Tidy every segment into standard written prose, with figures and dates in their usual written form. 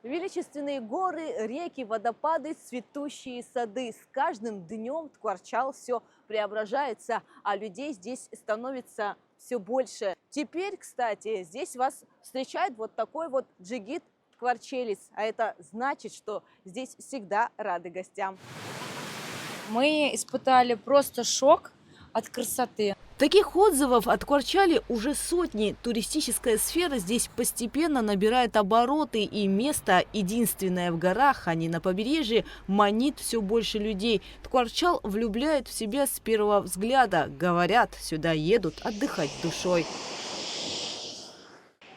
Величественные горы, реки, водопады, цветущие сады. С каждым днем Ткварчал все преображается, а людей здесь становится все больше. Теперь, кстати, здесь вас встречает вот такой вот джигит Ткварчелис. А это значит, что здесь всегда рады гостям. Мы испытали просто шок от красоты. Таких отзывов от Ткварчали уже сотни. Туристическая сфера здесь постепенно набирает обороты, и место, единственное в горах, а не на побережье, манит все больше людей. Ткварчал влюбляет в себя с первого взгляда. Говорят, сюда едут отдыхать душой.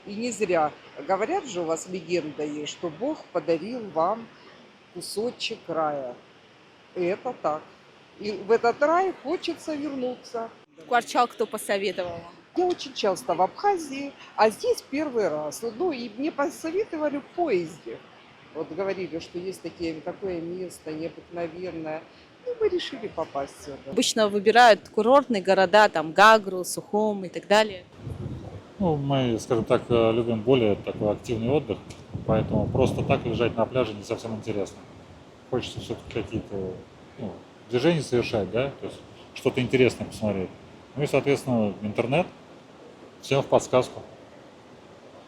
И не зря. Говорят же, у вас легенда есть, что Бог подарил вам кусочек рая. И это так. И в этот рай хочется вернуться. Ткварчал кто посоветовал? Я очень часто в Абхазии, а здесь первый раз. Ну и мне посоветовали в поезде. Вот говорили, что есть такое место необыкновенное. И мы решили попасть сюда. Обычно выбирают курортные города, там Гагру, Сухум и так далее. Ну, мы, скажем так, любим более такой активный отдых, поэтому просто так лежать на пляже не совсем интересно. Хочется все-таки какие-то движения совершать, да, то есть что-то интересное посмотреть. Ну и, соответственно, интернет всем в подсказку.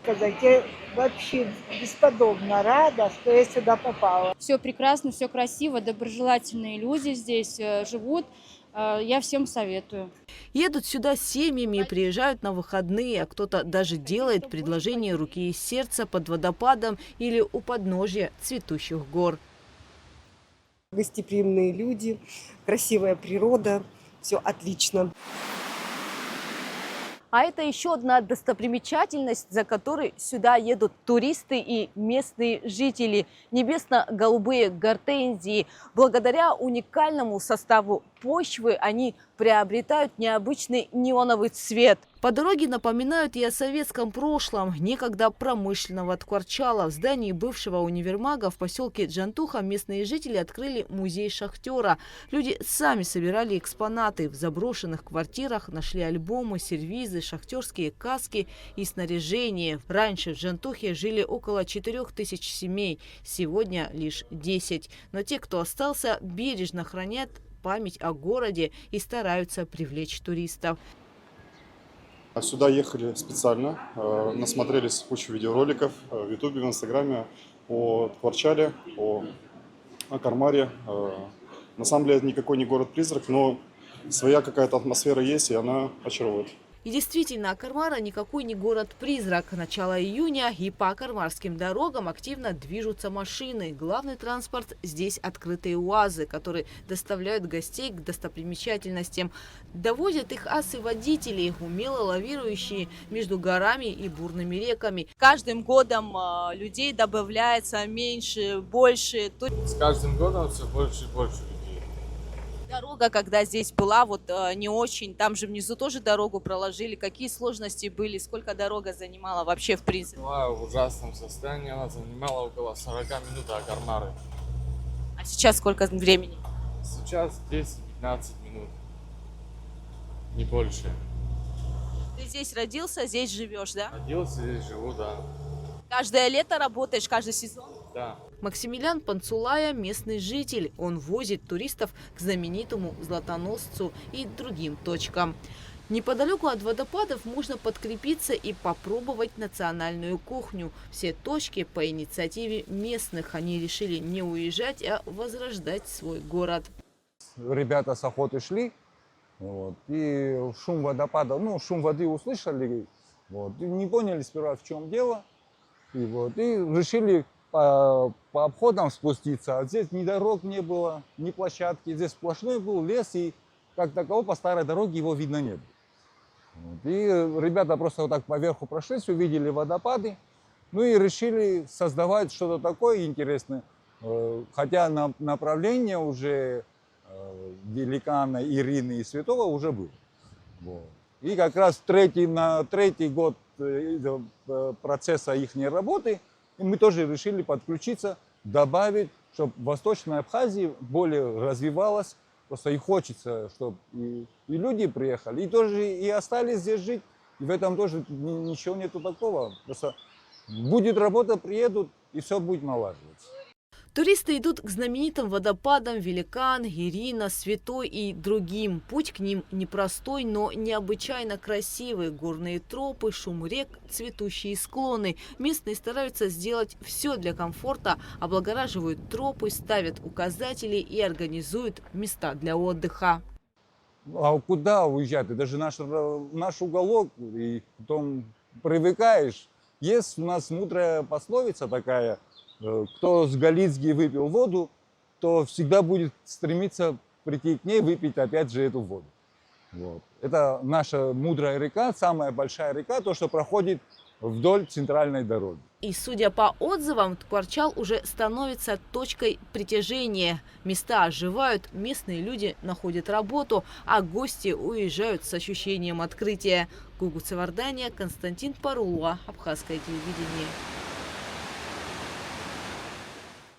Сказать, я вообще бесподобно рада, что я сюда попала. Все прекрасно, все красиво, доброжелательные люди здесь живут. Я всем советую. Едут сюда с семьями, приезжают на выходные, а кто-то даже делает предложение руки и сердца под водопадом или у подножья цветущих гор. Гостеприимные люди, красивая природа, все отлично. А это еще одна достопримечательность, за которой сюда едут туристы и местные жители. Небесно-голубые гортензии. Благодаря уникальному составу почвы они приобретают необычный неоновый цвет. По дороге напоминают и о советском прошлом, некогда промышленного Ткварчала. В здании бывшего универмага в поселке Джантуха местные жители открыли музей шахтера. Люди сами собирали экспонаты. В заброшенных квартирах нашли альбомы, сервизы, шахтерские каски и снаряжение. Раньше в Джантухе жили около 4000 семей, сегодня лишь 10. Но те, кто остался, бережно хранят память о городе и стараются привлечь туристов. Сюда ехали специально, насмотрелись кучу видеороликов в Ютубе, в Инстаграме о Ткварчале, о Кармаре. На самом деле это никакой не город-призрак, но своя какая-то атмосфера есть, и она очаровывает. И действительно, Кармара никакой не город-призрак. Начало июня, и по кармарским дорогам активно движутся машины. Главный транспорт здесь открытые УАЗы, которые доставляют гостей к достопримечательностям. Довозят их асы-водители, умело лавирующие между горами и бурными реками. Каждым годом людей добавляется меньше, больше. С каждым годом все больше и больше людей. Дорога, когда здесь была, не очень. Там же внизу тоже дорогу проложили. Какие сложности были? Сколько дорога занимала вообще в принципе? Была в ужасном состоянии, она занимала около 40 минут до Кармары. А сейчас сколько времени? Сейчас 10-15 минут, не больше. Ты здесь родился, здесь живешь, да? Родился здесь, живу, да. Каждое лето работаешь, каждый сезон? Да. Максимилиан Панцулая – местный житель. Он возит туристов к знаменитому Златоносцу и другим точкам. Неподалеку от водопадов можно подкрепиться и попробовать национальную кухню. Все точки по инициативе местных. Они решили не уезжать, а возрождать свой город. Ребята с охоты шли, и шум водопада, шум воды услышали, и не поняли сперва, в чем дело, и решили по обходам спуститься. А здесь ни дорог не было, ни площадки, здесь сплошной был лес, и как такового по старой дороге его видно не было. И ребята просто так поверху прошлись, увидели водопады, и решили создавать что-то такое интересное, хотя направление уже великана Ирины и Святого уже было. И как раз на третий год процесса их работы мы тоже решили подключиться, добавить, чтобы Восточная Абхазия более развивалась. Просто и хочется, чтобы и люди приехали, и тоже и остались здесь жить. И в этом тоже ничего нету такого. Просто Будет работа, приедут, и все будет налаживаться. Туристы идут к знаменитым водопадам Великан, Гирина, Святой и другим. Путь к ним непростой, но необычайно красивый. Горные тропы, шум рек, цветущие склоны. Местные стараются сделать все для комфорта, облагораживают тропы, ставят указатели и организуют места для отдыха. А куда уезжать? Это же наш уголок, и потом привыкаешь. Есть у нас мудрая пословица такая: кто с Галицки выпил воду, то всегда будет стремиться прийти к ней, выпить опять же эту воду. Вот. Это наша мудрая река, самая большая река, то, что проходит вдоль центральной дороги. И, судя по отзывам, Ткварчал уже становится точкой притяжения. Места оживают, местные люди находят работу, а гости уезжают с ощущением открытия. Гугу Цевардания, Константин Парулуа, Абхазское телевидение.